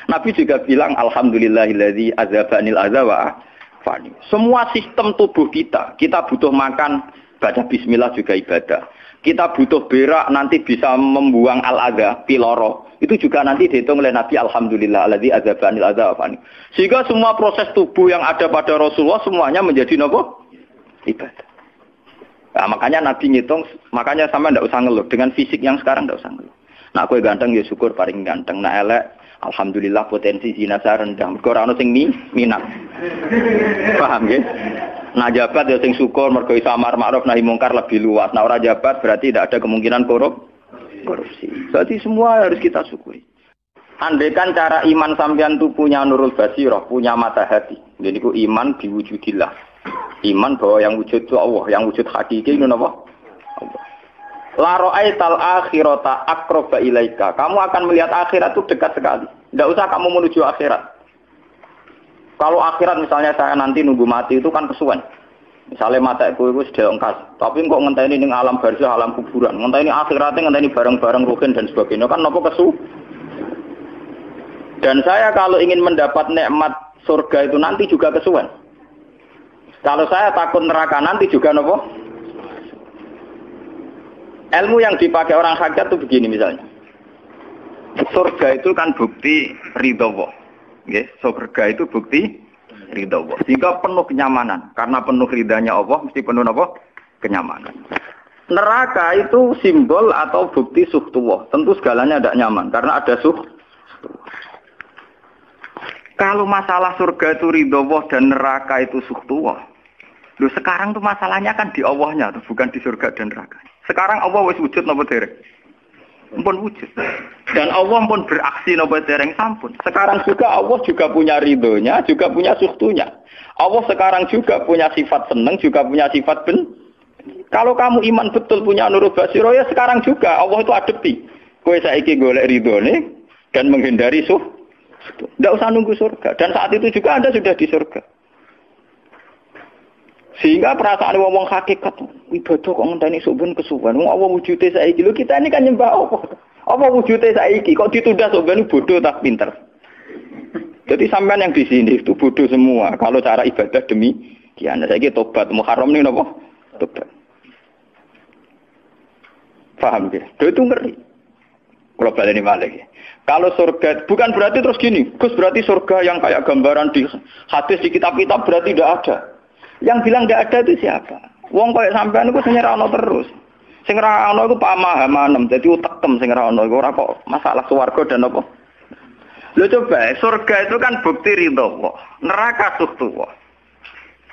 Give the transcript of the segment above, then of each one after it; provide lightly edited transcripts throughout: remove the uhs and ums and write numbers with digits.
Nabi juga bilang alhamdulillahilladzi azzabanil adza wa fani. Semua sistem tubuh kita butuh makan, baca bismillah juga ibadah. Kita butuh berak nanti bisa membuang al-adza, piloro. Itu juga nanti dihitung oleh Nabi alhamdulillahilladzi azzabanil adza wa fani. Sehingga semua proses tubuh yang ada pada Rasulullah semuanya menjadi nopo? Ibadah. Nah, makanya Nabi ngitung, makanya sama ndak usah ngeluh dengan fisik yang sekarang ndak usah ngeluh. Nak kowe ganteng ya syukur paling ganteng, nak elek alhamdulillah potensi zina rendah. Mergo ora ono sing minat. Paham nggih? Nah jabat ya sing syukur mergo iso amar ma'ruf nahi mungkar lebih luas. Nah ora jabat berarti tidak ada kemungkinan korupsi. Jadi semua harus kita syukuri. Andaikan cara iman sampean itu punya nurul basirah, punya mata hati. Jadi ku iman diwujudillah. Iman bahwa yang wujud itu Allah, yang wujud hakiki itu apa? Allah. La ra'aital akhirata aqraba ilaika. Kamu akan melihat akhirat itu dekat sekali. Tidak usah kamu menuju akhirat. Kalau akhirat misalnya saya nanti nunggu mati itu kan kesuwen. Misalnya mataku itu sudah engkas, tapi kok ngenteni ning alam barzah, alam kuburan. Ngenteni akhiratnya, ngenteni barang-barang ruhin dan sebagainya kan napa kesu? Dan saya kalau ingin mendapat nikmat surga itu nanti juga kesuwen. Kalau saya takut neraka nanti juga nopo. Ilmu yang dipakai orang hakikat itu begini misalnya. Surga itu kan bukti ridho Allah. Nggih, surga itu bukti ridho Allah. Sehingga penuh kenyamanan. Karena penuh ridhanya Allah mesti penuh nopo? Kenyamanan. Neraka itu simbol atau bukti suhtullah. Tentu segalanya tidak nyaman karena ada suhtullah. Kalau masalah surga itu ridho Allah dan neraka itu suhtullah. Loh sekarang tuh masalahnya kan di Allahnya tuh, bukan di surga dan neraka. Sekarang Allah wis wujud napa dereng? Ampun wujud. Dan Allah pun beraksi napa dereng sampun. Sekarang juga Allah juga punya ridhonya, juga punya suhtunya. Allah sekarang juga punya sifat seneng, juga punya sifat Kalau kamu iman betul punya nurul basiro ya sekarang juga Allah itu adepi. Kowe saiki golek ridhone dan menghindari Tidak usah nunggu surga. Dan saat itu juga Anda sudah di surga. Sehingga perasaan wong hakikat ibadah kok ngenteni sok ben kesuwen. Wong Allah wujude saiki. Lho kita ini kan nyembah apa? Apa wujude saiki kok ditunda sok ben bodoh tak pinter. Jadi sampean yang di sini itu bodoh semua. Kalau cara ibadah demikian. Saiki tobat Muharram nih napa? Tobat. Paham ya? Itu ngeri. Kalau baleni malih. Kalau surga bukan berarti terus gini. Gus berarti surga yang kayak gambaran di hadis di kitab-kitab berarti tidak ada. Yang bilang tidak ada itu siapa? Wong koyo sampean iku sing ora ana terus. Sing ora ana iku pamahaman, dadi utekem sing ora ana iku ora kok masalah swarga dan apa. Lho coba, surga itu kan bukti ridho Allah, neraka suhtullah.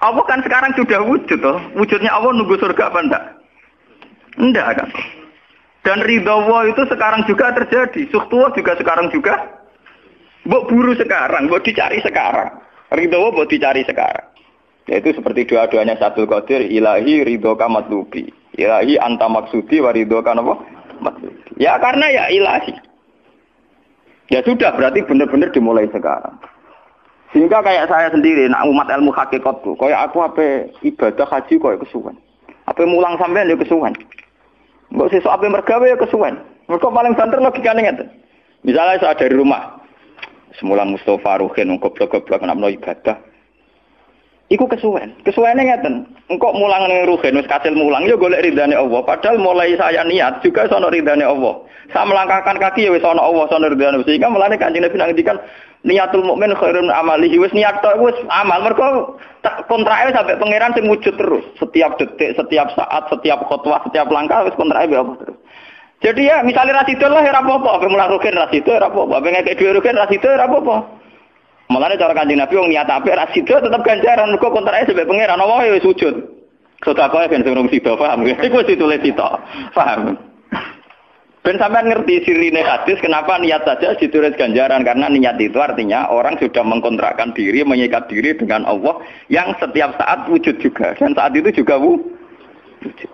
Allah kan sekarang sudah wujud toh. Wujudnya Allah nunggu surga apa enggak? Enggak kan. Dan ridho Allah itu sekarang juga terjadi, suhtullah juga sekarang juga. Mbok buru sekarang, mbok dicari sekarang. Ridho Allah mbok dicari sekarang. Yaitu seperti doa-doanya Syaikhul Qadir, ilahi ridhoka matlubi. Ilahi anta maksudi wa ridhoka apa? Matlubi. Ya karena ya ilahi. Ya sudah berarti benar-benar dimulai sekarang. Sehingga kayak saya sendiri, nak umat ilmu hakikatku, kayak aku apa ibadah haji kayak kesuwen. Apa mulang sampean ya kesuwen. Mbok sesuk apa mergawe ya kesuwen. Mergo paling banter logikane ngeten. Misalnya saya dari rumah, semula Mustafa Ruhin goblok-goblok nak meno ibadah. Iku kesuwen ngeten. Engkok mulang ning ruhen wis kasil mulang ya golek ridane Allah. Padahal mulai saya niat juga sono ridane Allah. Saya melangkahkan kaki ya wis sono Allah, sono ridane. Sehingga mulane Kanjeng Nabi ngendikan niatul mukmin khairun amalihi wis niat tok wis amal. Mergo kontrake sampai pangeran sing wujud terus. Setiap detik, setiap saat, setiap khotbah, setiap langkah wis kontrake be Allah terus. Jadi ya misalnya rasidul lah ora apa-apa, apa mulang ruhen rasidul ora apa-apa, pengen kek dhewe ruhen rasidul ora apa-apa. Mulane cara Kanjeng Nabi wong niat apik ra sida tetep ganjaran mergo kontrake sampe pangeran Allah wis wujud. Sedekah ben sing sida paham. Iku wis ditulis sida. Paham. Ben sampean ngerti sirine hadis kenapa niat saja ditulis ganjaran karena niat itu artinya orang sudah mengkontrakkan diri, mengikat diri dengan Allah yang setiap saat wujud juga dan saat itu juga wujud.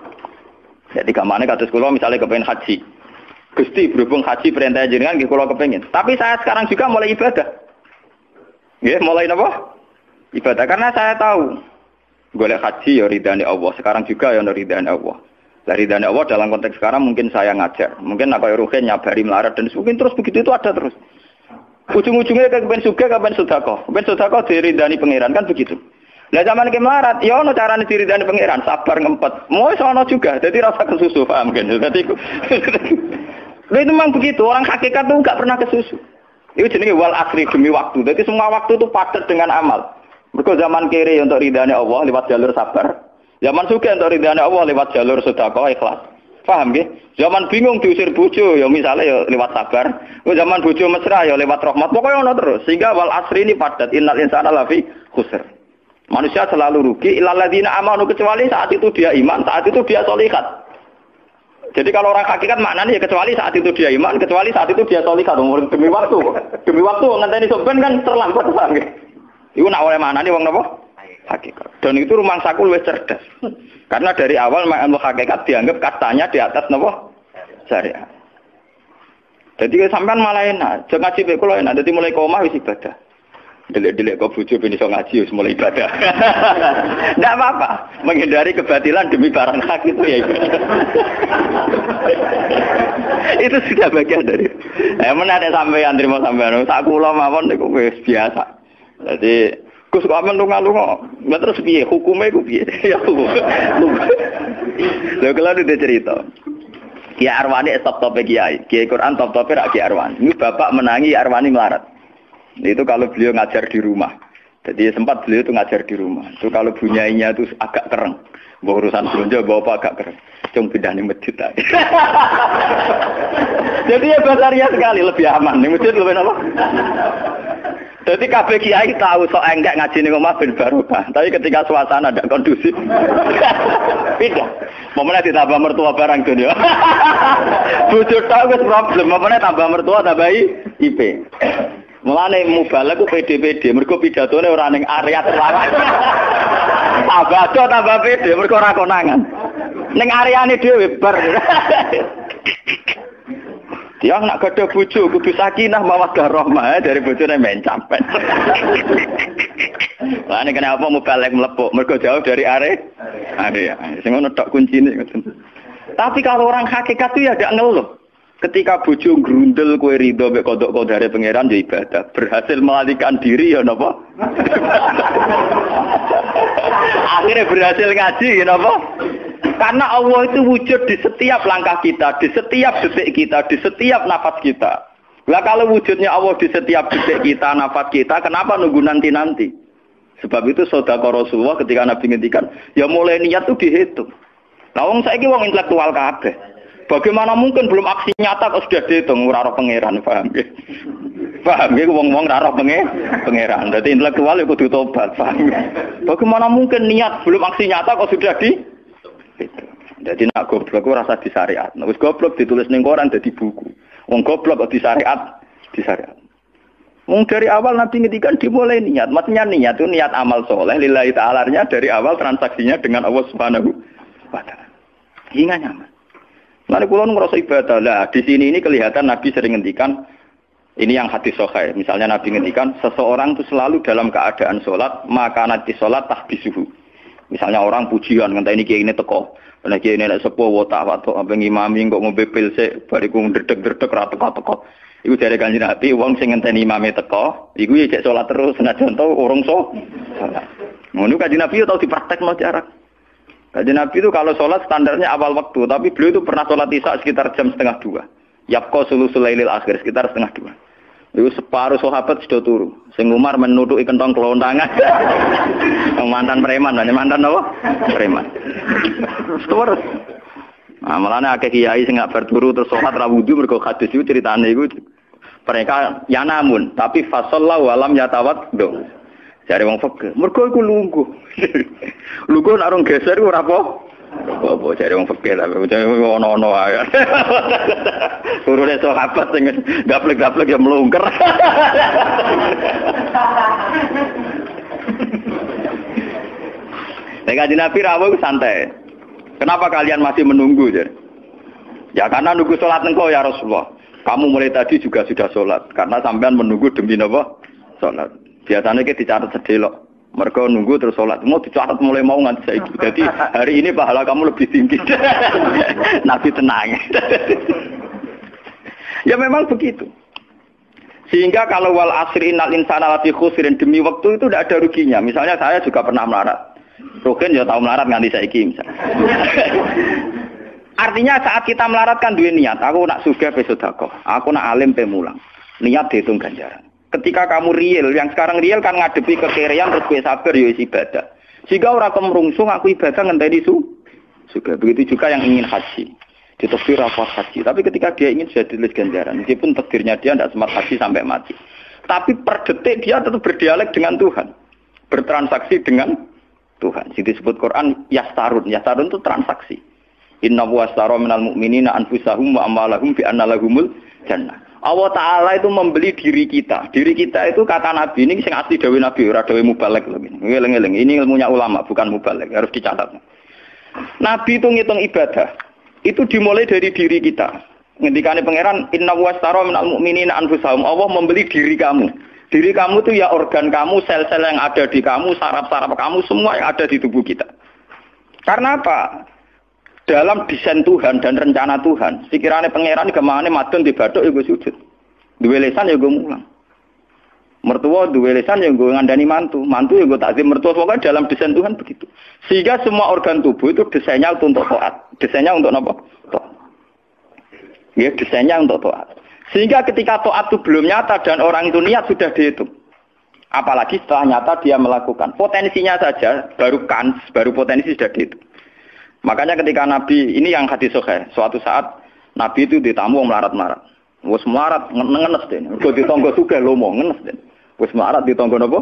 Jadi kamane kados kula misalnya kepengin haji. Gusti berhubung haji perintah jenengan nggih kula kepengin. Tapi saya sekarang juga mulai ibadah. Nggih, mulai napa? Ibadah karena saya tahu golek haji ya ridane Allah. Sekarang juga ya ridane Allah. Lah ridane Allah dalam konteks sekarang mungkin saya ngajar. Mungkin apa ruhen nyabari melarat dan mungkin terus begitu itu ada terus. Ujung-ujungnya kepen sugih kepen sedekah. Kepen sedekah diridani pangeran kan begitu. Lah zaman iki melarat, ya ono carane diridani pangeran, sabar ngempet. Mau ono juga, jadi rasa kesusu paham kan. Dadi itu memang begitu, orang hakikat tuh enggak pernah kesusu. Itu jenenge wal asri demi waktu. Jadi semua waktu itu padat dengan amal. Mergo zaman kiri untuk ridane Allah lewat jalur sabar. Zaman sugih untuk ridane Allah lewat jalur sedekah ikhlas. Paham nggih? Zaman bingung diusir bojo ya misalnya ya lewat sabar. Zaman bojo mesra ya lewat rahmat. Pokoknya ono terus. Sehingga wal asri ini padat. Innal insana lafi khusr. Manusia selalu rugi illal ladzina amanu kecuali saat itu dia iman, saat itu dia sholihat. Jadi kalau orang hakikat maknanya ya kecuali saat itu dia iman, kecuali saat itu dia sholihat. Demi waktu. Demi waktu ngenteni sampean kan terlambat paham nggih. Iku nak oleh maknane wong napa? Hakikat. Dan itu rumangsaku luwih cerdas. Karena dari awal ilmu hakikat dianggap kastanya di atas napa? Syariat. Jadi sampean malah enak, jangan ngaji kula enak. Dadi mulai koma wis ibadah. Delik-delik kok bojo ben iso ngaji wis mulai ibadah. Enggak apa-apa, menghindari kebatilan demi barang hak itu ya ibadah. Itu sudah bagian dari. Menarik sampean terima sampean. Sak kula mawon niku wis biasa. Jadi Gus kok amen lunga-lunga. Lah terus piye hukume iku piye? Ya hukum. Lha kalau ada cerita. Kiai Arwani top-tope kiai. Kiai Quran top-tope rak Kiai Arwani. Ini bapak menangi Arwani melarat. Itu kalau beliau ngajar di rumah. Jadi sempat beliau itu ngajar di rumah. Itu kalau bunyainya itu agak kereng. Bawa urusan belanja bawa agak kereng. Cung pindah ning masjid ae. Jadi ya basaria sekali lebih aman. Ning masjid lebih apa? Jadi kabeh kiai tahu sok enggak ngaji ning omah ben barokah. Tapi ketika suasana tidak kondusif, pindah. Momennya ditambah mertua barang dunia. Bojo tahu wis problem, momennya tambah mertua tambah IP. Mulane mubalek ku PD-PD, mergo pidatone ora ning area terlarang. Tambah PD, mergo ora konangan. Ning areane dhewe bar. Dia nak gadah bojo kudu sakinah mawaddah rahmah dari bojone mencam. Lah nek kenapa mubalek mlepuk, mergo jauh dari area. Sing ngono tok kuncine. Tapi kalau orang hakikat itu ya gak ngeluh. Ketika bojo grundel kowe rido mek kodok-kodare pangeran ya ibadah. Berhasil melalikan diri ya napa? Akhirnya berhasil ngaji ya napa? Karena Allah itu wujud di setiap langkah kita, di setiap detik kita, di setiap nafas kita. Lah kalau wujudnya Allah di setiap detik kita, nafas kita, kenapa nunggu nanti-nanti? Sebab itu sedekah Rasulullah ketika Nabi ngendikan, ya mulai niat itu dihitung. Lah wong saiki wong intelektual kabeh. Bagaimana mungkin belum aksi nyata kok sudah dihitung ora roh pangeran, paham nggih? Paham nggih wong-wong ora roh pangeran. Dadi intelektual ya kudu tobat, paham. Bagaimana mungkin niat belum aksi nyata kok sudah dihitung? Jadi nak goblok ora rasa di syariat. Nek wis goblok ditulis ning koran dadi buku. Wong goblok kok di syariat, di syariat. Wong dari awal Nabi ngedikan dimulai niat. Maksudnya niat itu niat amal soleh lillahi ta'ala-nya dari awal transaksinya dengan Allah Subhanahu wa taala. Hingga nyaman. Lalu kula ngrasa ibadah. Lah di sini ini kelihatan Nabi sering ngendikan ini yang hadis sahih. Misalnya Nabi ngendikan seseorang itu selalu dalam keadaan salat, maka nanti salat tahbisuhu. Misalnya orang pujian ngenteni kiai ini teko. Nek kiai ini nek sepuh watak watuk apa ngimami kok ngombe pil sik bariku ndredeg-ndredeg ra teko-teko. Iku jare Kanjeng Nabi wong sing ngenteni imame teko, iku ya cek salat terus senajan to urung salat. Ngono Kanjeng Nabi tau dipraktekno jarak. Kanjeng Nabi itu kalau salat standarnya awal waktu, tapi beliau itu pernah salat Isya sekitar jam 1:30. Yaqqa sulusul lailil akhir sekitar 1:30. Itu separuh sahabat sudah turu. Sing Umar menutuki kentong kelontangan. Mantan preman, mantan apa? Preman. Terus. Nah, malahnya akeh kiai sing gak berturu terus salat ra wudu mergo hadis itu ceritane iku mereka ya namun tapi fasallahu alam yatawad. Jare wong fikih, mergo iku lungguh. Lungguh nek orang geser iku ora apa. Apa jare wong fikih lah, ono-ono ae. Turune sahabat sing gaplek-gaplek ya mlungker. Kanjeng Nabi rawuh santai. Kenapa kalian masih menunggu? Ya karena nunggu sholat engkau ya Rasulullah. Kamu mulai tadi juga sudah sholat. Karena sampean menunggu demi apa? Sholat. Biasanya kita dicatat sedelok. Mereka nunggu terus sholat. Mau dicatat mulai mau nganti saiki. Jadi hari ini pahala kamu lebih tinggi. Nabi tenang. Ya memang begitu. Sehingga kalau wal asri innal insana lafi khusrin demi waktu itu tidak ada ruginya. Misalnya saya juga pernah melarat. Rugen ya tahu melarat nganti saiki misalnya. Artinya saat kita melarat kan duwe niat, aku nak sugih pe sedekah, aku nak alim pe mulang. Niat dihitung ganjaran. Ketika kamu real, yang sekarang real kan ngadepi kekerean terus kowe sabar ya ibadah. Jika ora kemrungsung aku ibadah ngenteni juga. Begitu juga yang ingin haji. Ditakdir rapat haji. Tapi ketika dia ingin sudah ditulis ganjaran. Meskipun takdirnya dia tidak sempat haji sampai mati. Tapi per detik dia tetap berdialek dengan Tuhan. Bertransaksi dengan Tuhan. Jadi disebut Quran yastarun. Yastarun itu transaksi. Inna washtara minal mu'minina anfusahum wa amwalahum bi anna lahumul jannah. Allah Ta'ala itu membeli diri kita. Diri kita itu kata Nabi, ini yang asli dawe Nabi, ora dawe mubalek. Ngeleng-ngeleng, ini ilmunya ulama, bukan mubalek, harus dicatat. Nabi itu ngitung ibadah, itu dimulai dari diri kita. Ngendikane pangeran, inna washtara minal mu'minina anfusahum. Allah membeli diri kamu. Diri kamu itu ya organ kamu, sel-sel yang ada di kamu, saraf-saraf kamu, semua yang ada di tubuh kita. Karena apa? Dalam desain Tuhan dan rencana Tuhan, pikirannya pangeran kemana madon di badok ya gue sujud, duwe lesan ya gue mulang, mertua duwe lesan ya gue ngandani mantu ya gue takzim mertua. Pokoknya dalam desain Tuhan begitu. Sehingga semua organ tubuh itu desainnya untuk taat, desainnya untuk apa? Taat. Ya desainnya untuk taat. Sehingga ketika taat itu belum nyata dan orang itu niat sudah dihitung. Apalagi setelah nyata dia melakukan, potensinya saja baru potensi sudah dihitung. Makanya ketika Nabi, ini yang hadis sahih, suatu saat Nabi itu ditamu melarat-melarat. Wes melarat ngenes deh. Kok ditonggo sugih lomo ngenes deh. Wes melarat ditonggo napa?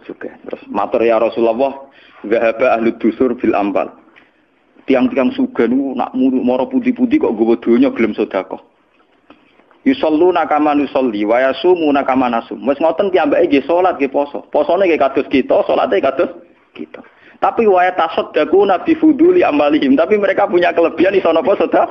Sugih. Terus matur ya Rasulullah, zahaba ahli dusur bil ambal. Tiang-tiang sugih niku nak moro putih-putih kok nggawa donya gelem sedekah. Yusalluna kama nusolli wa yasumuna kama nasum. Wes ngoten piyambake nggih salat nggih poso. Posone nggih kados kita, salate kados kita. Tapi waya tasaddaqu nabi fuduli amalihim. Tapi mereka punya kelebihan iso napa sedekah.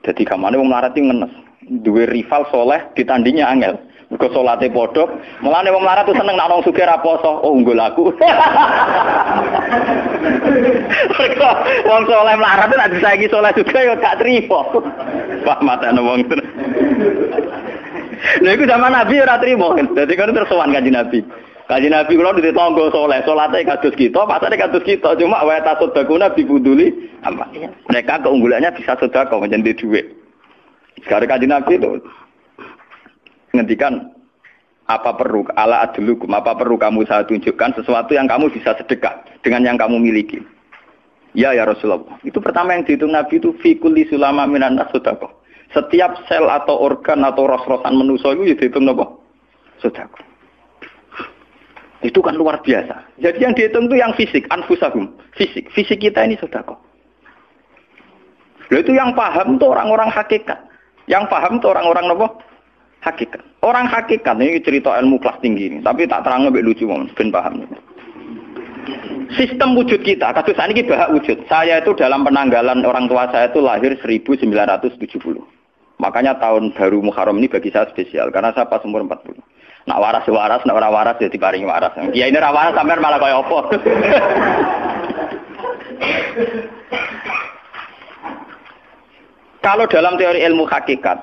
Jadi kamane wong melarat iki ngenes. Duwe rival soleh ditandingnya angel. Mergo salate padha. Mulane wong melarat tuh seneng nek wong sugih ra poso. Oh unggul aku. Mergo wong soleh melarat nek disaiki soleh juga ya gak trimo. Pak matane wong tenan. Lha iku zaman Nabi ora trimo. Dadi kan terus sowan Kanjeng Nabi. Kanjeng Nabi kula ditonggo saleh, salate kados kita, pasane kados kita, cuma wa tasaddaquna bi buduli apa? Mereka keunggulannya bisa sedekah menjadi duit. Sekarang Kanjeng Nabi itu ngendikan apa perlu kamu saya tunjukkan sesuatu yang kamu bisa sedekah dengan yang kamu miliki. Ya Rasulullah. Itu pertama yang dihitung Nabi itu fi kulli sulama minan nas sedekah. Setiap sel atau organ atau ros-rosan manusia itu dihitung apa? Sedekah. Itu kan luar biasa. Jadi yang dihitung itu yang fisik, anfusahum. Fisik kita ini sedekah. Itu yang paham itu orang-orang hakikat. Yang paham itu orang-orang apa? Hakikat. Orang hakikat ini cerita ilmu kelas tinggi ini, tapi tak terang lebih lucu ben paham. Sistem wujud kita, kasus ini bahak wujud. Saya itu dalam penanggalan orang tua saya itu lahir 1970. Makanya tahun baru Muharram ini bagi saya spesial karena saya pas umur 40. Nak waras, nak ora waras ya diparingi waras. Ya ini ra waras sampean malah kaya apa. Kalau dalam teori ilmu hakikat,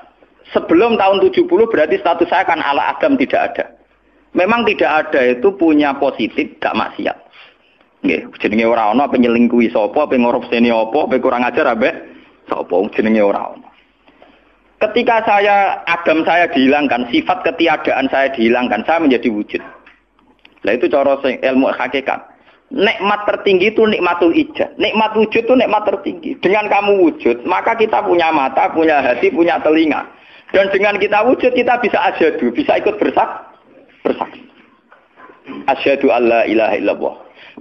sebelum tahun 70 berarti status saya kan ala Adam tidak ada. Memang tidak ada itu punya positif, gak maksiat. Nggih, jenenge ora ana penyelingkuhi sapa, pengorupseni apa, kurang ajar ambek sapa jenenge ora ana. Ketika Adam saya dihilangkan, sifat ketiadaan saya dihilangkan, saya menjadi wujud. Nah itu cara ilmu hakikat. Nikmat tertinggi itu nikmatul ijad. Nikmat wujud itu nikmat tertinggi. Dengan kamu wujud, maka kita punya mata, punya hati, punya telinga. Dan dengan kita wujud, kita bisa asyhadu, bisa ikut bersaksi. Asyhadu alla ilaha illallah.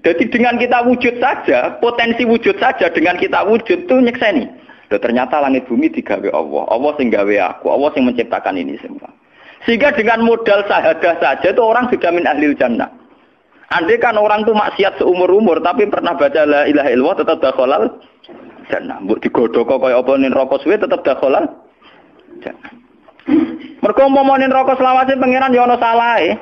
Jadi dengan kita wujud saja, potensi wujud saja dengan kita wujud itu nyekseni. Ternyata langit bumi digawe Allah. Allah sing gawe aku, Allah sing menciptakan ini semua. Sehingga dengan modal syahadah saja itu orang sudah min ahlil jannah. Andai kan orang itu maksiat seumur-umur tapi pernah baca la ilaha illallah tetap dakhalal jannah. Mbok digodhog kaya apa ning neraka suwe tetap dakhalal jannah. Mergo umpama ning neraka selawase pangeran ya ana salahe.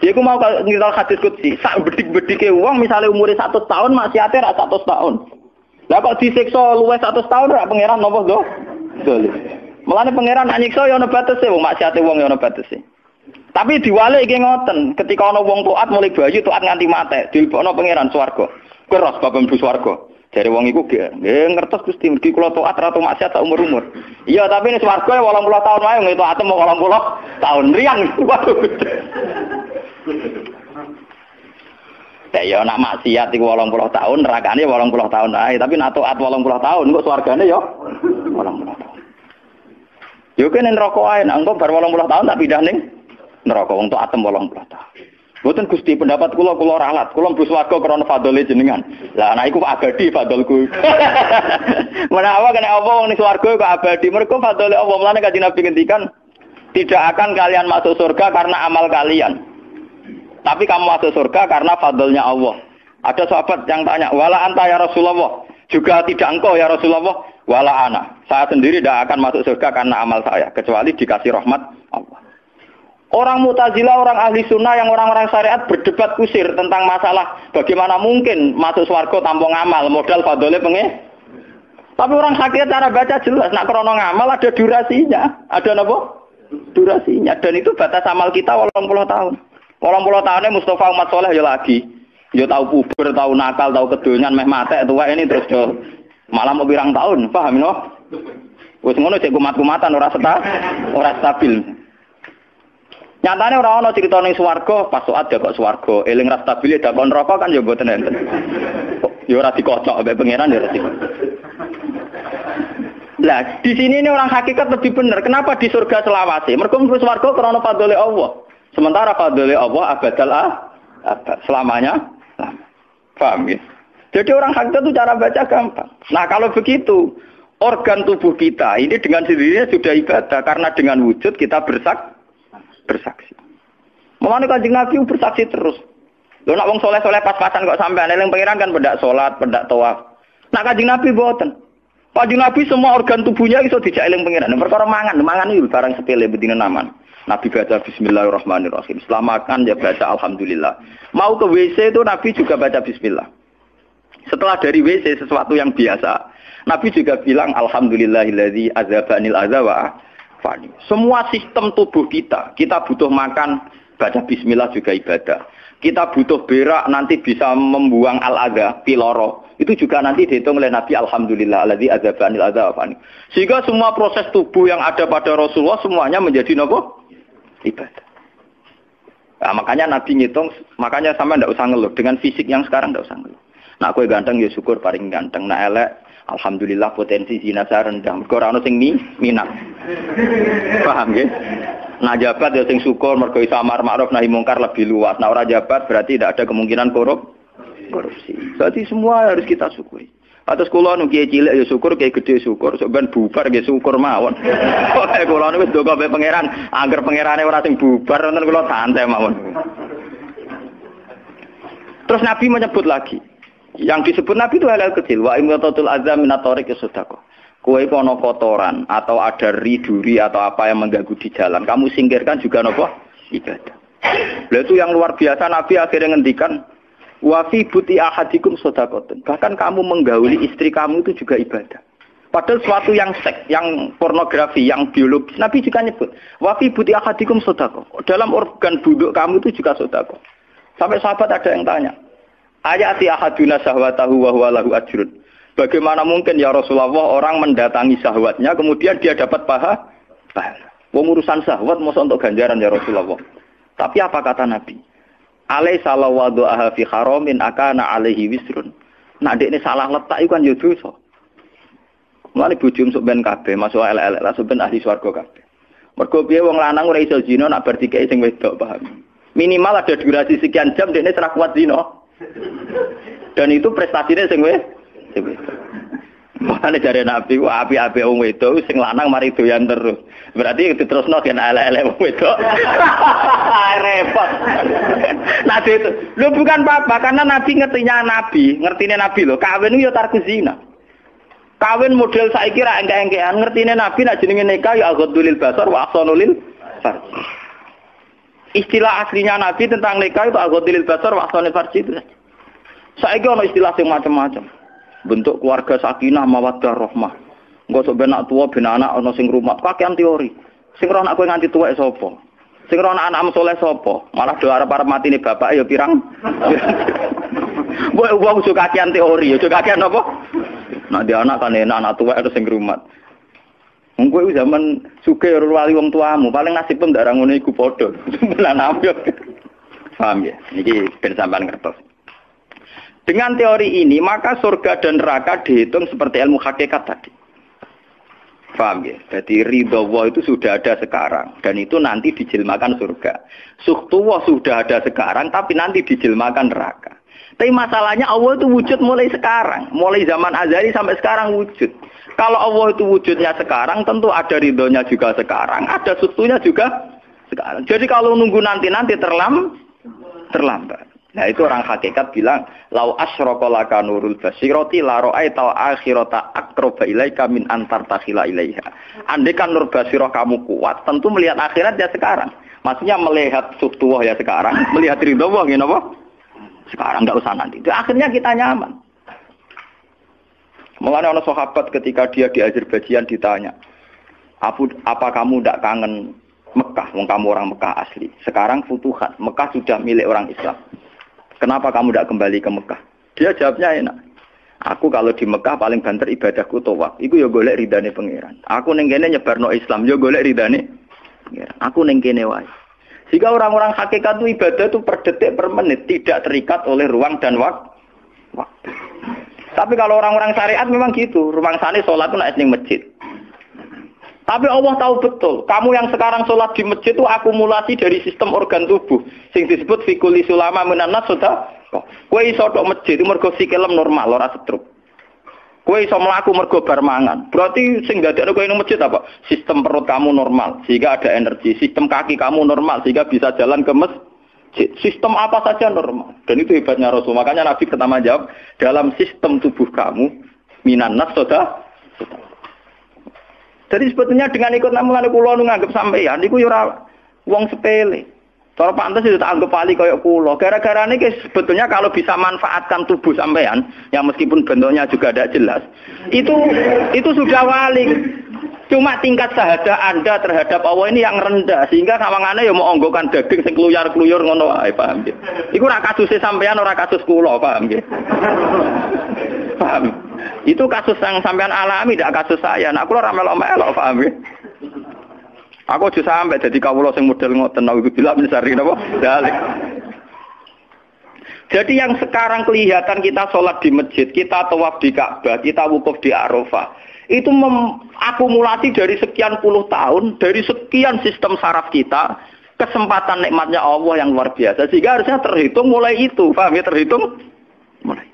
Iku mau ngira hadis qudsi, sak bedik-bedike wong misale umure 100 tahun maksiate ra 100 tahun. Lah kok disiksa luwih 100 tahun ora pangeran napa to? Dolim. Mulane pangeran anyiksa ya ana batese, wong maksiate wong ya ana batese. Tapi diwale iki ngoten, ketika ana wong taat mulai bayi taat nganti mate, dilebokno pangeran swarga. Keros bab mlebu swarga. Jare wong iku nggih ngertos Gusti mergi kula taat ra maksiat sak umur-umur. Iya, tapi ning swarga 80 tahun wae ngene taat mau 80 tahun riang. Waduh. Ya nak maksiat iku 80 tahun, nerakane 80 tahun ae, tapi nak taat 80 tahun kok swargane ya 80 tahun. Yo kene neraka ae, nek engko bar 80 tahun tak pindah ning neraka wong taat 80 tahun. Mboten Gusti pendapat kula ralat, kula mlebu swarga krana fadhole jenengan. Lah ana iku abadi fadholku. Menawa kena apa wong ning swarga kok abadi, mergo fadhole Allah. Mulane Kanjeng Nabi ngendikan, tidak akan kalian masuk surga karena amal kalian. Tapi kamu masuk surga karena fadlnya Allah. Ada sahabat yang tanya, wala anta ya Rasulullah. Juga tidak engkau ya Rasulullah. Wala ana. Saya sendiri tidak akan masuk surga karena amal saya. Kecuali dikasih rahmat Allah. Orang Mu'tazilah, orang ahli sunnah yang orang-orang syariat berdebat kusir tentang masalah bagaimana mungkin masuk surga tanpa ngamal. Modal fadlnya Tapi orang hakikat cara baca jelas. Nak krono ngamal ada durasinya. Ada apa? Durasinya. Dan itu batas amal kita 80 tahun. 80 tahunnya Mustafa umat soleh ya lagi. Ya tahu puber, tahu nakal, tahu kedonyan, meh mate tua ini terus yo malah mau birang tahun, paham no? Wes ngono cek kumat-kumatan ora stabil. Nyatane ora ana crita ning swarga, pas saat ya kok swarga, eling ra stabil dak kon neraka kan ya mboten enten. Ya ora dikocok mbek pangeran ya ora dikocok. Lah, di sini ini orang hakikat lebih benar. Kenapa di surga selawase? Mergo mlebu swarga krana fadhole Allah. Sementara fadhole Allah abadal abad selamanya. Paham ya? Jadi orang hakikat itu cara baca gampang. Nah, kalau begitu, organ tubuh kita ini dengan sendirinya sudah ibadah karena dengan wujud kita bersaksi. Mulane Kanjeng Nabi bersaksi terus. Lho nek wong soleh-soleh pas-pasan kok sampean eling pangeran kan pendak salat, pendak tawaf. Nak Kanjeng Nabi mboten. Kanjeng Nabi semua organ tubuhnya iso dijak eling pangeran. Perkara mangan iki barang sepele bedine naman. Nabi baca bismillahirrahmanirrahim. Setelah makan ya baca alhamdulillah. Mau ke WC itu Nabi juga baca bismillah. Setelah dari WC sesuatu yang biasa, Nabi juga bilang alhamdulillahilladzi azhabanil adza wa afani. Semua sistem tubuh kita butuh makan, baca bismillah juga ibadah. Kita butuh berak nanti bisa membuang al-adza, piloro. Itu juga nanti dihitung oleh Nabi alhamdulillahilladzi azhabanil adza wa afani. Sehingga semua proses tubuh yang ada pada Rasulullah semuanya menjadi apa? Ibadah. Nah, makanya Nabi ngitung, makanya sama ndak usah ngeluh dengan fisik yang sekarang ndak usah ngeluh. Nak kowe ganteng ya syukur paling ganteng, nak elek alhamdulillah potensi zina rendah. Mergo ora ono sing minat. Paham nggih? Nah jabat ya sing syukur mergo iso amar ma'ruf nahi mungkar lebih luas. Nah ora jabat berarti tidak ada kemungkinan korupsi. Berarti semua harus kita syukuri. Atus kula nu kiye cilik ya syukur, kiye gedhe syukur, sok ben bubar nggih syukur mawon. Pokoke kula niku wis ndonga be pangeran, angger pangerane ora sing bubar wonten kula santai mawon. Terus Nabi menyebut lagi. Yang disebut Nabi itu hal-hal kecil. Wa imatatul azam minatorik sedekah. Kowe ana kotoran atau ada riduri atau apa yang mengganggu di jalan, kamu singkirkan juga napa? Ibadah. Lah itu yang luar biasa Nabi akhirnya ngendikan wa fi buti ahadikum sedekatun. Bahkan kamu menggauli istri kamu itu juga ibadah. Padahal suatu yang seks, yang pornografi, yang biologis, Nabi juga nyebut wa fi buti ahadikum sedekah. Dalam organ buduk kamu itu juga sedekah. Sampai sahabat ada yang tanya, ayati ahaduna syahwatahu wa huwa lahu ajrun. Bagaimana mungkin ya Rasulullah orang mendatangi syahwatnya kemudian dia dapat pahala? Wong urusan syahwat mosok untuk ganjaran ya Rasulullah. Tapi apa kata Nabi? Alaisa lawadha'a fi haramin akana alaihi wisrun. Nah dekne salah letak iku kan ya dosa. Mulane bojo sok ben kabeh masuk elek-elek lah sok ben ahli swarga kabeh. Mergo piye wong lanang ora iso zina nak bar dikeki sing wedok, paham? Minimal ada durasi sekian jam dekne ora kuat zina. Dan itu prestasinya sing wedok. Makane jare Nabi ku api-api wong wedok sing lanang mari doyan terus. Berarti diterusno gen elek-elek wong wedok. Repot. Nabi itu, lu bukan apa-apa karena Nabi ngertine Nabi lho, kawin yo tarku zina. Kawin model saiki ra engke-engkean, ngertine Nabi nek jenenge nikah ya aghadulil basar wa ahsanulil farj. Istilah aslinya Nabi tentang nikah itu aghadulil basar wa ahsanul farj itu. Saiki ono istilah sing macam-macam. Bentuk keluarga sakinah mawaddah rahmah. Engko sok ben anak tuwa ben anak ana sing rumat, kakean teori. Sing roh anak kowe nganti tuwek sapa? Sing roh anak soleh sapa? Malah do arep-arep matine bapak ya pirang. Mbok wong suka kakean teori, ya kakean apa? Nek dia anak kan enak anak tuwek terus sing rumat. Wong kowe zaman sugih ora wali wong tuamu, paling nasib pun ndak ngono iku padha. Lan ambyok. Paham ya? Niki ben sampean ngertos. Dengan teori ini, maka surga dan neraka dihitung seperti ilmu hakikat tadi. Paham ya? Jadi ridho Allah itu sudah ada sekarang. Dan itu nanti dijelmakan surga. Suhtullah sudah ada sekarang, tapi nanti dijelmakan neraka. Tapi masalahnya Allah itu wujud mulai sekarang. Mulai zaman azali sampai sekarang wujud. Kalau Allah itu wujudnya sekarang, tentu ada ridhonya juga sekarang. Ada suhtunya juga sekarang. Jadi kalau nunggu nanti-nanti terlambat. Nah itu orang hakikat bilang, lau asyraka laka nurul basirati la ra'aita akhirata aqraba ilaika min antar takhila ilaiha. Andai kan nur basirah kamu kuat, tentu melihat akhirat ya sekarang. Maksudnya melihat subtuwah ya sekarang, melihat ridho Allah ya apa? Sekarang enggak usah nanti. Akhirnya kita nyaman. Mulanya orang sahabat ketika dia di Azerbaijan ditanya, apa kamu tidak kangen Mekah? Wong kamu orang Mekah asli. Sekarang futuhat, Mekah sudah milik orang Islam. Kenapa kamu tidak kembali ke Mekah? Dia jawabnya enak. Aku kalau di Mekah paling banter ibadahku tawaf. Iku ya golek ridane pangeran. Aku ning kene nyebarno Islam ya golek ridane pangeran. Aku ning kene wae. Jika orang-orang hakikat itu ibadah itu per detik per menit, tidak terikat oleh ruang dan waktu. Tapi kalau orang-orang syariat memang gitu. Rumangsane salat ku nek ning masjid. Tapi Allah tahu betul, kamu yang sekarang sholat di masjid itu akumulasi dari sistem organ tubuh. Sing disebut fikuli sulama minanas sudah. Kowe iso tok masjid itu mergo sikilem normal, ora stroke. Kowe iso mlaku mergo bar mangan. Berarti sing dadekno kowe ning masjid apa? Sistem perut kamu normal, sehingga ada energi. Sistem kaki kamu normal, sehingga bisa jalan ke masjid. Sistem apa saja normal. Dan itu hebatnya Rasul. Makanya Nabi pertama jawab, dalam sistem tubuh kamu minanas sudah. Jadi sebetulnya dengan ikut namulan kula nu nganggep sampeyan niku ya ora wong sepele. Cara pantes itu tak anggap pali kaya kula. Gara-gara niki sebetulnya kalau bisa manfaatkan tubuh sampeyan yang meskipun bentuknya juga tidak jelas, itu sudah wali. Cuma tingkat sahadah Anda terhadap Allah ini yang rendah sehingga sawangane ya mau onggokan daging sing kluyar-kluyur ngono wae, paham nggih. Iku ora kasuse sampeyan ora kasus kula, paham nggih. Paham. Itu kasus yang sampean alami, tidak kasus saya. Nah, aku ora melok-melok, paham ya? Aku aja sampai jadi kawula sing model ngoten niku bila mencari napa? Dalik. Jadi yang sekarang kelihatan kita sholat di masjid, kita tawaf di Ka'bah, kita wukuf di Arafah, itu akumulasi dari sekian puluh tahun, dari sekian sistem saraf kita, kesempatan nikmatnya Allah yang luar biasa. Sehingga harusnya terhitung mulai itu, paham ya? Terhitung mulai.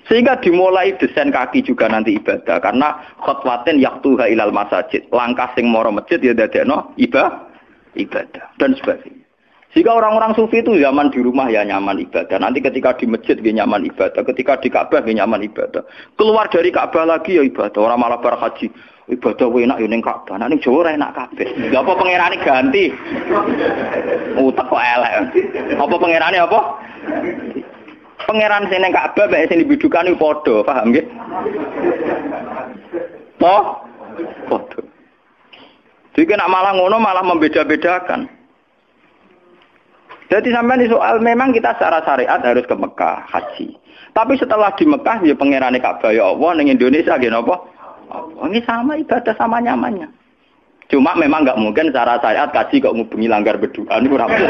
Sehingga dimulai desain kaki juga nanti ibadah. Karena khotwatin yaktuha ilal masajid. Langkah sing moro masjid ya dadekno ibadah. Dan sebagainya. Sehingga orang-orang sufi itu zaman di rumah ya nyaman ibadah. Nanti ketika di masjid dia nyaman ibadah. Ketika di Ka'bah dia nyaman ibadah. Keluar dari Ka'bah lagi ya ibadah. Orang malah bar haji. Ibadah enak ya ning Ka'bah. Nah ning Jawa ora enak kabeh. Lha apa pangerane ganti? Utek kok elek. Apa pangerane apa? Pangeran sing ning Ka'bah mek sing dibidukan iku padha, paham nggih? Padha. Jadi nek malah ngono malah membeda-bedakan. Jadi sampai soal memang kita secara syariat harus ke Mekah haji. Tapi setelah di Mekah ya pangerane Ka'bah ya Allah ning Indonesia nggih napa? Ini sama ibadah sama nyamannya. Cuma memang enggak mungkin secara syariat kaji kok ngubengi langgar berdoa niku ora mungkin.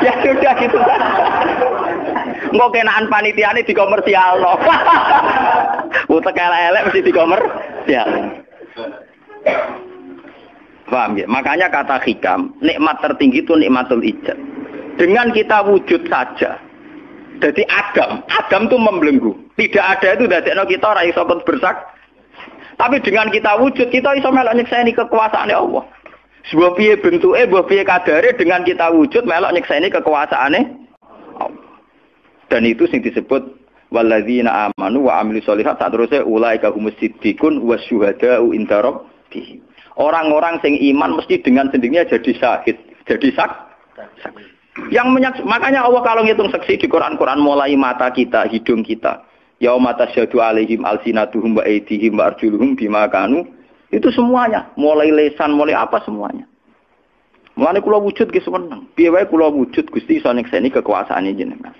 Ya sudah gitu kan. Engko kenaan panitiane dikomersialno. Utek elek-elek mesti dikomersial. Paham ya? Makanya kata hikam, nikmat tertinggi itu nikmatul ijab. Dengan kita wujud saja. Jadi Adam itu membelenggu. Tidak ada itu dadekno kita ora iso bersak. Tapi dengan kita wujud, kita iso melok nyekseni kekuasaane Allah. Sebuah piye bentuke, sebuah piye kadare dengan kita wujud melok nyekseni kekuasaane Allah. Dan itu sing disebut walladzina amanu wa amilus sholihat saterusé ulaika humus siddiqun wasyuhada'u inda rabbihim. Orang-orang sing iman mesti dengan sendirinya jadi syahid, jadi saksi. Makanya Allah kalau ngitung saksi di Quran mulai mata kita, hidung kita, yauma tasyhadu 'alaihim alsinatuhum wa aydihim wa arjuluhum bima kanu. Itu semuanya, mulai lesan, mulai apa semuanya. Mulane kula wujud ki seneng. Piye wae kula wujud Gusti iso nekseni kekuasaane jenengan.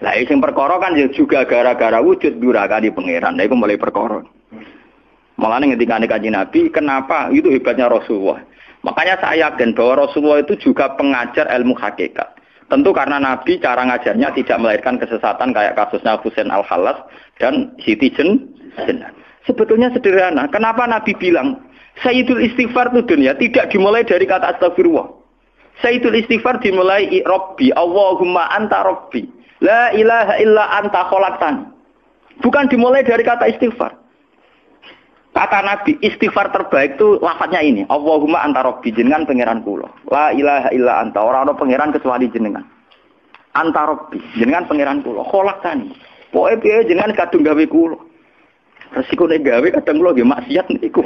Lah sing perkara kan juga gara-gara wujud durakane pangeran. Lah iku mulai perkara. Mulane ngendikane Kanjeng Nabi, kenapa itu hebatnya Rasulullah. Makanya saya yakin bahwa Rasulullah itu juga pengajar ilmu hakikat. Tentu karena Nabi cara ngajarnya tidak melahirkan kesesatan kayak kasusnya Husain Al-Khallas dan Siti Jenar. Sebetulnya sederhana. Kenapa Nabi bilang Sayyidul Istighfar itu dunia tidak dimulai dari kata astagfirullah. Sayyidul Istighfar dimulai Rabbi, Allahumma anta Rabbi. La ilaha illa anta khalaqtani. Bukan dimulai dari kata istighfar. Kata Nabi, istighfar terbaik itu lafadznya ini. Allahumma anta Rabbi, jenengan pangeran kula. La ilaha illa anta, ora ana pangeran kecuali jenengan. Anta Rabbi, jenengan pangeran kula. Khalaqtani. Pokoke piye jenengan kadung gawe kula. Resiko nek gawe kadang kula nggih maksiat niku.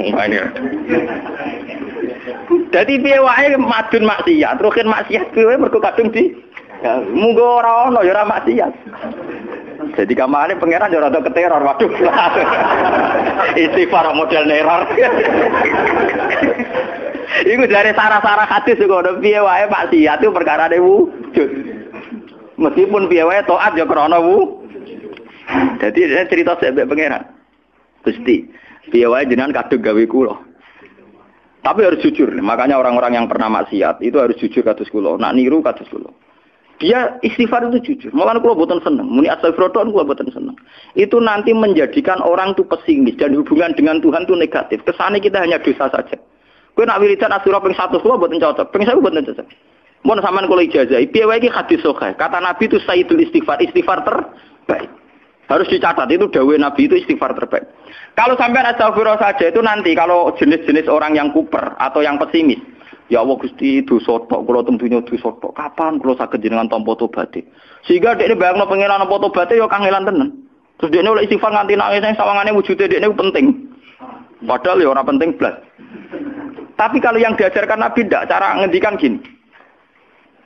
Dadi piye wae madun maksiat, rukin maksiat piye mergo kadung di munggo ora ana ya ora maksiat. Jadi kamane pangeran yo rada keteror, waduh. Istighfar model neror. Iku dari sarah-sarah hadis kok piye wae maksiat itu perkarane wujud. Meskipun piye wae taat yo krana Jadi cerita sebab pangeran. Gusti, piye wae jenengan kadung gawe kula. Tapi harus jujur. Makanya orang-orang yang pernah maksiat itu harus jujur kados kula. Nak niru kados kula. Dia istighfar itu jujur. Malah kula boten seneng. Muni astagfirullah kula boten seneng. Itu nanti menjadikan orang itu pesimis dan hubungan dengan Tuhan itu negatif. Kesane kita hanya dosa saja. Kowe nak wiridan asura ping 100 kula boten cocok. Ping 1000 boten cocok. Mun sampean kula ijazah, piye wae iki hadis sahih. Kata Nabi itu sayyidul istighfar, istighfar terbaik. Harus dicatat itu dawuh Nabi itu istighfar terbaik. Kalau sampean astagfirullah saja itu nanti kalau jenis-jenis orang yang kuper atau yang pesimis. Ya Allah Gusti dosa tok kula tentunya dosa tok. Kapan kula saged jenengan tampa tobaté? Sehingga dekne bayangno pengenan tampa tobaté ya kangelan tenan. Terus dekne oleh istighfar nganti nangis sing sawangane wujude dekne penting. Padahal ya ora penting blas. Tapi kalau yang diajarkan Nabi ndak, cara ngendikan gini.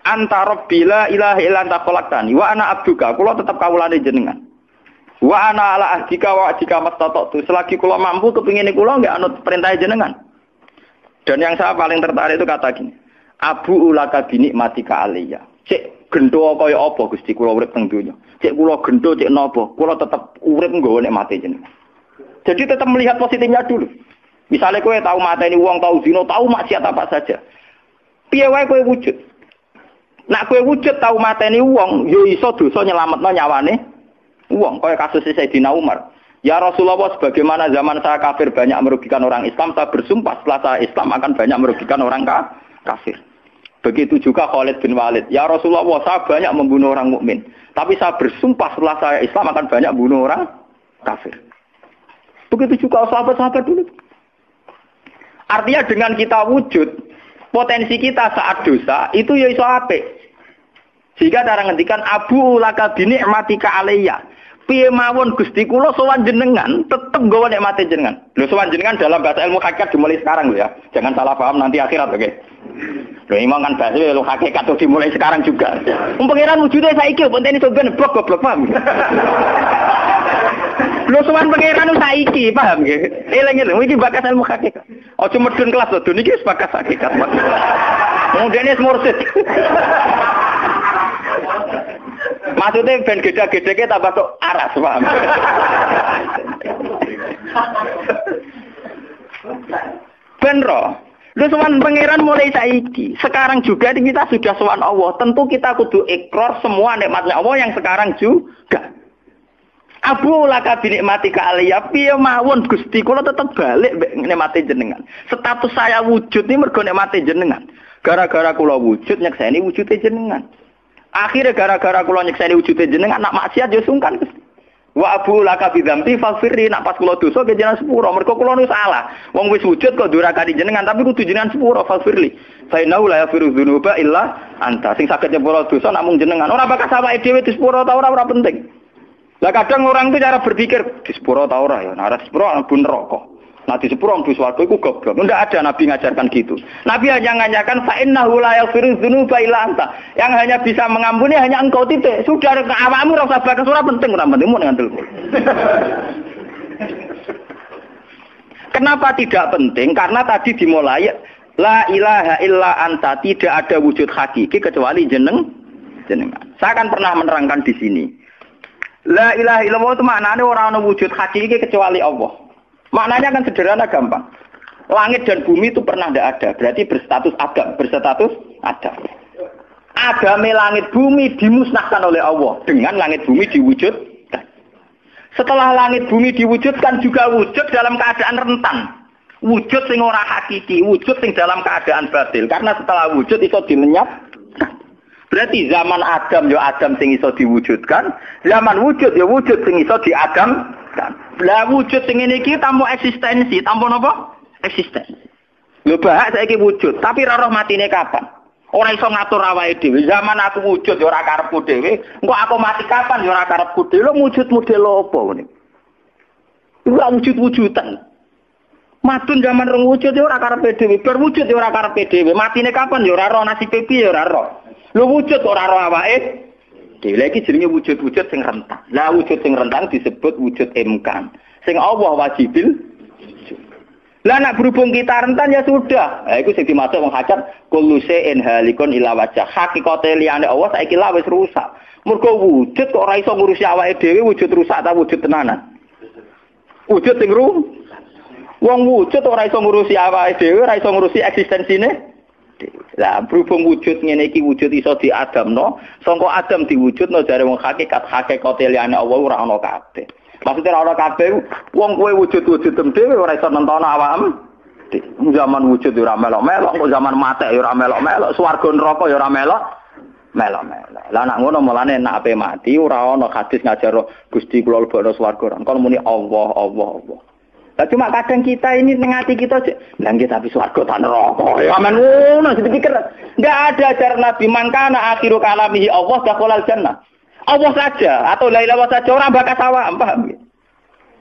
Anta Rabbi la ilaha illa anta khalaqtani wa ana abduka. Kula tetep kawulane jenengan. Wa ana ala ahdika wa ahdika mastata'tu. Selagi kula mampu kepingine kula nggak anut perintah jenengan. Dan yang saya paling tertarik itu kata gini, Abu ulaka binikmatika aliyya. Cek gendo kaya apa Gusti kula urip teng donya. Cek kula gendo cek napa, kula tetep urip nggawa nikmate jenengan. Jadi tetap melihat positifnya dulu. Misalnya kowe tahu mateni wong, tahu zina, tahu maksiat apa saja. Piye wae kowe wujud. Nak kowe wujud tahu mateni wong, yo iso dosa nyelametno nyawane wong. Kaya kasus Sayyidina Umar. Ya Rasulullah, sebagaimana zaman saya kafir banyak merugikan orang Islam, saya bersumpah setelah saya Islam akan banyak merugikan orang kafir. Begitu juga Khalid bin Walid. Ya Rasulullah, saya banyak membunuh orang mukmin, tapi saya bersumpah setelah saya Islam akan banyak membunuh orang kafir. Begitu juga sahabat-sahabat dulu. Artinya dengan kita wujud, potensi kita saat dosa itu ya iso apik. Sehingga cara ngendikan Abu laka binikmatika alayya. Piye mawon Gusti kula sowan jenengan tetep nggawa nikmate jenengan. Lho sowan jenengan dalam bahasa ilmu hakikat dimulai sekarang lho ya. Jangan salah paham nanti akhirat oke. Lho imam kan bahasa ilmu hakikat tuh dimulai sekarang juga. Pengiran wujude saiki pontene sampeyan goblok paham. Lho sowan pengiran saiki paham nggih. Eling-eling iki bakas ilmu hakikat. Aja medun kelas lho niki wis bakas hakikat. Mudene mursid. Maksudnya ben gede-gede tambah tok aras, paham? Ben roh. Lu sowan pangeran mulai saiki. Sekarang juga kita sudah sowan Allah. Tentu kita kudu ikrar semua nikmatnya Allah yang sekarang juga. Abu laka binikmatika aliyya. Piye mawon Gusti kula tetep balik nikmate jenengan. Status saya wujud ini mergo nikmate jenengan. Gara-gara kula wujud nyekseni wujude jenengan. Akhirnya gara-gara kula nyekseni wujude jenengan nak maksiat yo sungkan Gusti. Wa abu laka bidzambi faghfirli nak pas kula dosa ke jenengan sepuro mergo kula nu salah. Wong wis wujud kok durakani jenengan tapi kudu jenengan sepuro faghfirli. Fa innahu la yaghfiru dzunuba illa anta. Sing saged nyepuro dosa namung jenengan. Ora bakal awake dhewe disepuro ta ora penting. Lah kadang orang itu cara berpikir disepuro ta ora ya. Ora disepuro mlebu neraka. Nanti sepuro mlebu swarga iku goblok. Enggak ada nabi ngajarkan gitu. Nabi hanya ngajarkan fa innahu la yaghfiru dzunuba illa anta. Yang hanya bisa mengampuni hanya engkau titik. Sudah awakmu ora usah bakas ora penting mun ngandel. Kenapa tidak penting? Karena tadi dimulai la ilaha illa anta, tidak ada wujud hakiki kecuali jenengan. Saya akan pernah menerangkan di sini. La ilaha illallah itu maknanya orang ana wujud hakiki kecuali Allah. Maknanya kan sederhana gampang. Langit dan bumi itu pernah tidak ada. Berarti berstatus Adam. Agame langit bumi dimusnahkan oleh Allah. Dengan langit bumi diwujudkan. Setelah langit bumi diwujudkan juga wujud dalam keadaan rentan. Wujud sing ora hakiki. Wujud sing dalam keadaan batil. Karena setelah wujud itu dilenyap. Berarti zaman Adam ya Adam sing iso diwujudkan. Zaman wujud ya wujud sing iso diadam. Lah wujud sing ngene iki tanpa eksistensi, tanpa napa? Eksistensi. Lho bahak saiki wujud, tapi ora roh matine kapan? Ora iso ngatur awake dhewe. Zaman aku wujud ya ora karepku dhewe, engko aku mati kapan ya ora karepku dhewe. Lho wujud model apa ngene? Iku wujud-wujudan. Madun zaman rong wujud ya ora karepe dhewe, bar wujud ya ora karepe dhewe. Matine kapan ya ora roh, nasibe piye ya ora roh. Lho wujud ora roh awake. Lagi jenenge wujud-wujud sing rentang. Lah wujud sing rentang disebut wujud imkan. Sing Allah wajibil. Lah nek berhubung kita rentan ya sudah. Lah iku sing dimaksud wong hajat kullu shay'in halikun ila wajh. Hakikate liyane Allah saiki lah wis rusak. Mergo wujud kok ora iso ngurusi awake dhewe wujud rusak ta wujud tenanan. Wujud sing wong wujud ora iso ngurusi awake dhewe, ora iso ngurusi eksistensine. Lah berhubung wujud ngene iki wujud iso diadamno, sangka Adam diwujudno jare wong hakikate liyane Allah ora ana kabeh. Maksudnya ora ana kabeh wong kowe wujud-wujud dhewe ora iso nentono awakmu. Zaman wujud ora melok-melok, kok zaman mate ora melok-melok, swarga neraka ya ora melok-melok. Lah nek ngono mulane nek ape mati ora ana hadis ngajar Gusti kula lebokno swarga. Kon muni Allah. Lah cuma kadang kita ini ngati kita lah nggih tapi swarga ta neraka. Ya men ngono dipikir. Enggak ada ajaran Nabi mangkana akhiru kalamihi Allah dakhalal jannah. Allah saja atau la ilaha saja orang bakas awak, paham nggih?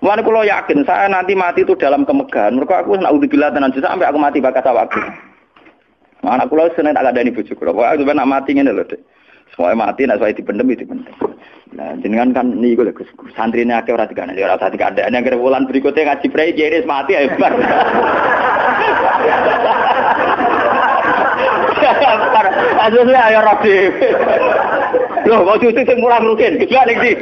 Mulane kula yakin saya nanti mati itu dalam kemegahan. Mergo aku naudzubillah tenan sampai aku mati bakas awakku. Anak kula seneng tak kandhani bojo kula. Pokoke aku nak mati ngene lho, Dik. Semua mati nek saya dipendem. Nah, jenengan kan niku lho Gus. Santrine akeh ora dikandani, ora usah dikandani. Yang bulan berikutnya ngaji prei kiris mati ae bar. Asline ayo rapi. Loh, kok cucu sing murah rugen, gila ning ndi.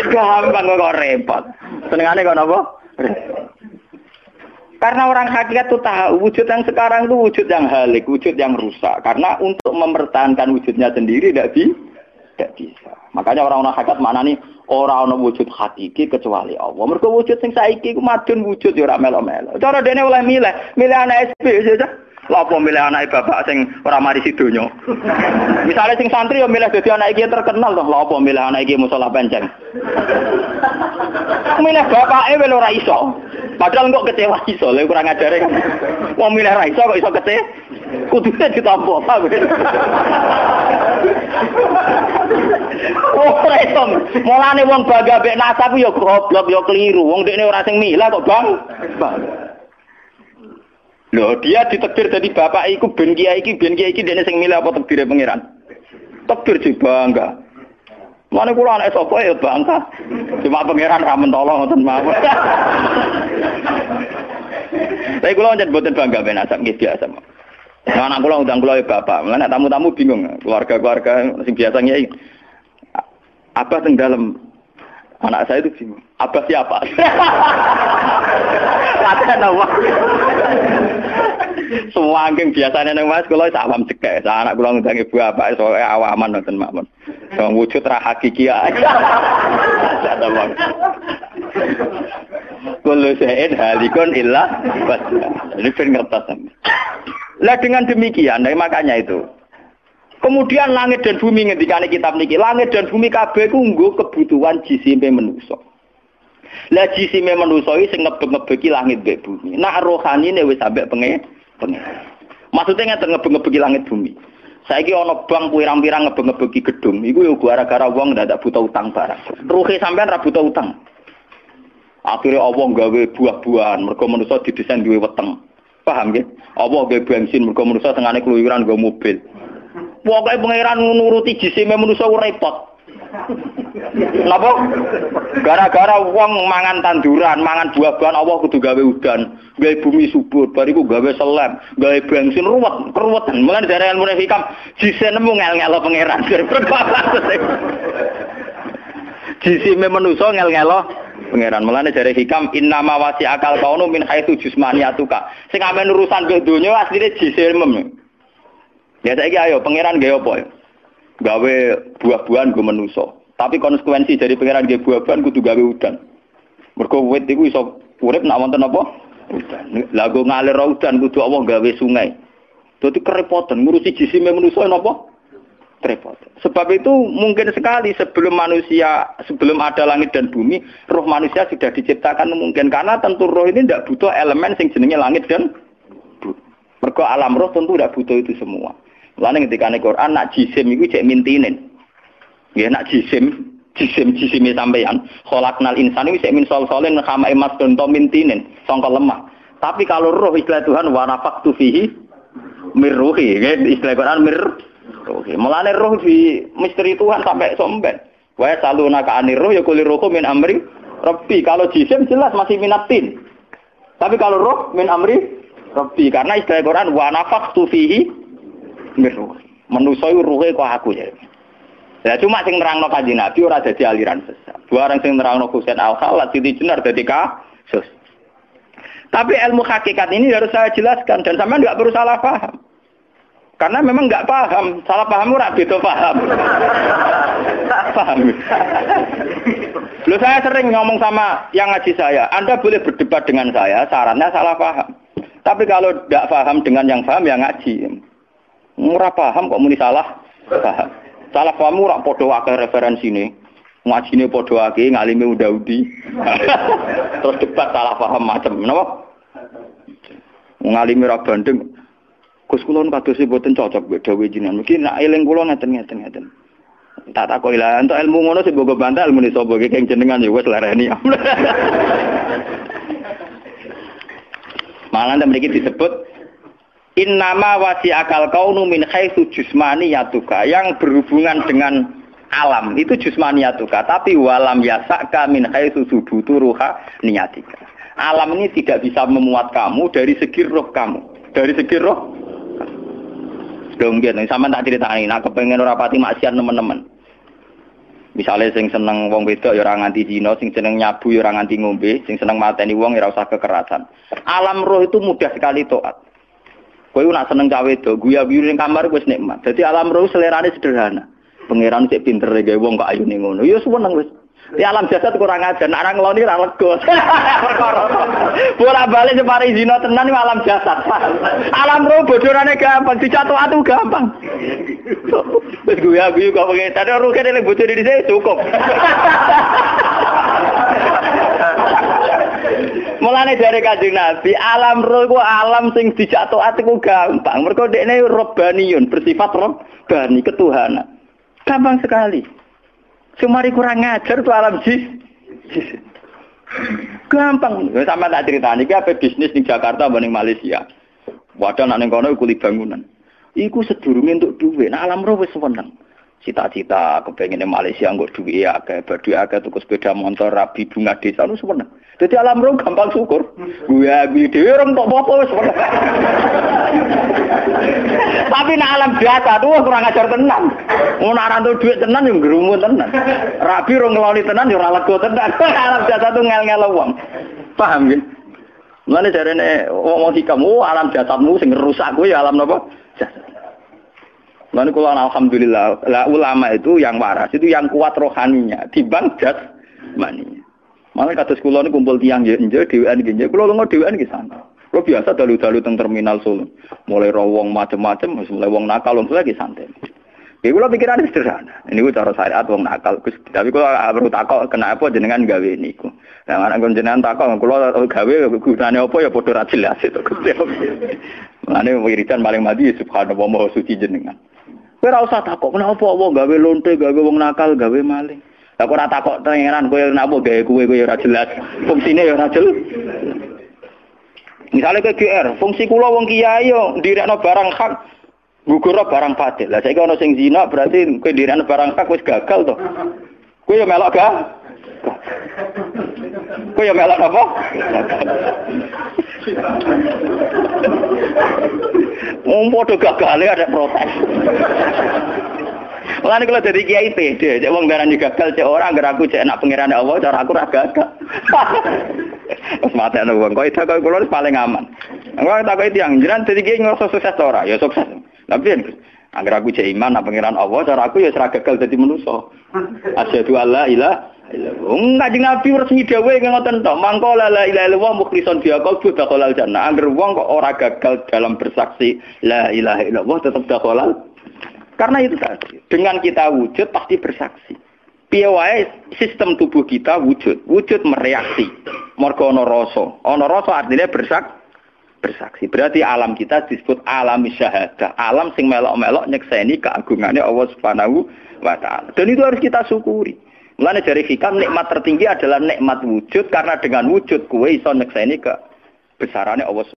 Gampang kok repot. Senengane kok napa? Karena orang hakikat itu tahu wujud yang sekarang itu wujud yang halik, wujud yang rusak. Karena untuk mempertahankan wujudnya sendiri tidak bisa. Makanya orang hakikat mana nih orang wujud hakiki kecuali Allah. Mereka wujud yang saiki ku madun wujud ya ora melo-melo. Cara dene oleh milih anak SP saja. Lha apa milih anak bapak sing ora mari sidonya. Misalnya sing santri ya milih dadi anak iki terkenal toh. Lha apa milih anak iki musala penceng. Milih bapake wel ora iso. Padahal kok kecewa iso, lha kurang ajare kan. Wong milih ra iso kok iso kecewa. Kudune ditampa ta. Ora iso. Mulane wong bangga mek nasab ya goblok ya keliru. Wong dekne ora sing milah kok, Bang. Loh, dia ditakdir dari bapak iku ben kiai iki dene sing milih apa takdire pangeran. Takdir sih bangga. Mana kula anak sapa ya bangga. Cuma pangeran ra mentolo ngoten mawon. Tapi kula njen boten bangga ben asap nggih biasa. Nah, anak kula undang kula ya bapak. Lah tamu-tamu bingung, keluarga-keluarga sing biasa nyai. Abah teng dalem. Anak saya itu bingung. Abah siapa? Latihan apa? Semua angking biasanya nang Mas kula awam cekek. Anak kula ngundang ibu bapak soalnya awaman nonton mawon. Wong wujud ra hakiki ae. Kullu shay'in halikun illa wajha. Ini ben ngertos. Lah dengan demikian, makanya itu. Kemudian langit dan bumi ngendikane kitab niki, langit dan bumi kabeh ku nggo kebutuhan jisime manusa. Lah jisime manusa iki sing ngebeg-ngebegi langit mbek bumi. Nak rohanine wis sampe pengen. Maksudnya ngeten ngebeg-ngebegi langit bumi. Saiki ana bank pirang-pirang ngebeg-ngebegi gedung, iku yo gara-gara wong ndak buta utang barang. Ruhe sampean ra buta utang. Akhire Allah gawe buah-buahan, mergo manusa didesain duwe weteng. Paham nggih? Allah gawe bensin, mergo manusa tengane keluyuran nggo mobil. Pokoke pangeran nuruti jisime manusa repot. Napa? Gara-gara wong mangan tanduran, mangan buah-buahan Allah kudu gawe udan, gawe bumi subur, bariku gawe selam, gawe bensin ruwetan. Mulane dari ilmu hikam jise nemu ngel-ngelo pangeran. Jisime manusa ngel-ngelo pangeran. Mulane dari hikam innama wasi akal kaunu min haitsu jismaniyatuka. Sing amen urusan ke donya asline jise mem. Ya saiki ayo pangeran gawe apa ya? Gawe buah-buahan go manusa. Tapi konsekuensi dari pangeran gawe buah-buahan kudu gawe udan. Mergo wit iku iso urip nek wonten apa? Udan. Lah go ngalir udan kudu Allah gawe sungai. Dadi kerepotan ngurusi jisime manusa napa? Repot. Sebab itu mungkin sekali sebelum ada langit dan bumi, roh manusia sudah diciptakan mungkin karena tentu roh ini tidak butuh elemen sing jenenge langit dan bumi. Mergo alam roh tentu tidak butuh itu semua. Mulane ketika ning Quran nak jisim iku cek mintinen. Nggih nak jisim sampeyan. Khalaqnal insana iku cek min solsolin khama'i masdun to mintinen, sangka lemah. Tapi kalau roh istilah Tuhan wa nafaqtu fihi mir ruhi, istilah Quran mir ruhi. Mulane roh di misteri Tuhan sampai somben. Wa saluna ka anir roh ya kulir ruhu min amri rabbi. Kalau jisim jelas masih minatin. Tapi kalau roh min amri rabbi karena istilah Quran wa nafaqtu fihi miruh. Manusa iku ruhe kok aku ya. Ya cuma sing nerangno Kanjeng Nabi ora dadi aliran sesat. Barang sing nerangno Husain Al-Khallat Siti Jenar dadi kasus. Tapi ilmu hakikat ini harus saya jelaskan dan sampean enggak perlu salah paham. Karena memang enggak paham, salah paham ora beda paham. Paham. Loh saya sering ngomong sama yang ngaji saya, Anda boleh berdebat dengan saya, syaratnya salah paham. Tapi kalau tidak paham dengan yang paham ya ngaji. Ora paham kok muni salah paham. Salah paham ora padha akeh referensine. Ngajine padha akeh, ngalime unda-udi. Terus debat salah paham macam napa? Ngalime ra bandeng. Gus kula kados mboten cocok mbek dawuh jenengan. Mungkin nek eling kula ngeten. Tak takoki lah entuk ilmu ngono sing mbok bantah ilmune sapa iki keng jenengan ya wis lereni. Malah mriki disebut innama wasi akal kaunu min haitsu jismaniyatuka yang berhubungan dengan alam itu jismaniyatuka tapi walam yasaka min haitsu subutu ruha niyatika. Alam ini tidak bisa memuat kamu dari segi roh kamu. Dari segi roh. Donggen sama tak critani nek kepengin ora pati maksiat teman-teman. Misalnya sing seneng wong wedok ya ora nganti zina, sing seneng nyabu ya ora nganti ngombe, sing seneng mateni wong ya ora usah kekerasan. Alam roh itu mudah sekali taat. Kowe nak seneng cawe wedok, guyu-guyu ning kamar wis nikmat. Dadi alam roh selerane sederhana. Pangeran sik pinter gawe wong kok ayune ngono. Ya seneng wis. Di alam jasad kurang ajar, nak ra ngloni ra lega. Perkara. Bola-balik separi zina tenan iki alam jasad. Alam roh bodorane gampang, dicatu atu gampang. Wis guyu-guyu kok pengen tadi roh kene bocor di sini cukup. Mulane dari Kanjeng Nabi, alam roh iku alam sing dijak taat iku gampang. Mergo dekne robbaniyun, bersifat robbani, ketuhanan. Gampang sekali. Semari kurang ngajar tuh alam jis. Gampang. Sama tak critani iki ape bisnis ning Jakarta apa ning Malaysia. Wadah nek ning kono iku kuli bangunan. Iku sedurunge entuk dhuwit. Nah, alam roh wis seneng. Cita-cita kepengine Malaysia nggo dhuwit akeh, badhe akeh tuku sepeda motor, rabi bunga desa lu seneng. Dadi alam roh gampang syukur. Gue dhewe ora entuk apa-apa wis seneng. Tapi nek alam biasa tuh kurang ajar tenan. Ngono ora entuk dhuwit tenan yo ngrumun tenan. Rabi ora ngeloni tenan yo ora lega tenan. Alam biasa tuh ngel-ngel wong. Paham nggih? Mulane jarene wong hikam, alam jasadmu sing rusak kuwi ya alam napa? Jasad. Lalu kalau alhamdulillah, ulama itu yang waras, itu yang kuat rohaninya, dibang jasmaninya. Malah kados kula niku kumpul tiyang nggih dhewean nggih. Kula lunga dhewean nggih santai. Kula biasa dalu-dalu teng terminal Solo. Mulai rawong macam-macam, mulai wong nakal wong lagi santai. Nggih kula pikirane sederhana. Niku cara syariat wong nakal. Tapi kula perlu takok kenapa jenengan gawe niku. Lah ana jenengan takok kula gawe gunane apa ya padha ra jelas itu Gusti. Mane wiridan paling mati subhanallah maha suci jenengan. Kowe ora usah takok kenapa apa gawe lonte, gawe wong nakal, gawe maling. Lah kok ora takok tengenan kowe napa gawe kowe ora jelas. Fungsine ya ora jelas. Misale ke GR, fungsi kula wong kiai yo ndirekno barang hak, gugurno barang batil. Lah saiki ana sing zina berarti kowe ndirekno barang hak wis gagal to. Kowe yo melok gak? Kowe yo melok apa? Wong padha gagale ada protes. Mulane kalau dadi kiai pede, cek wong garane gagal cek ora anggar aku cek nak pangeran Allah cara aku ra gagal. Wes matene wong kok itu kula paling aman. Engko tak kok tiyang jenengan dadi kiai ngrasa sukses ora? Ya sukses. Tapi anggar aku cek iman nak pangeran Allah cara aku ya ora gagal dadi manusa. Asyhadu alla ilaha illallah. Kanjeng Nabi resmi dawuh ngoten to, mangko la ilaha illallah mukhlishon biha qalbu dakhalal jannah. Angger wong kok ora gagal dalam bersaksi la ilaha illallah tetap dakhalal. Karena itu tadi, dengan kita wujud pasti bersaksi. Piye wae sistem tubuh kita wujud mereaksi. Mergo ana rasa. Ana rasa artinya bersaksi. Berarti alam kita disebut alam syahadah. Alam sing melok-melok nyekseni keagungannya Allah Subhanahu wa taala. Dan itu harus kita syukuri. Mulane dari hikam nikmat tertinggi adalah nikmat wujud karena dengan wujud kowe iso nyekseni kebesarannya Allah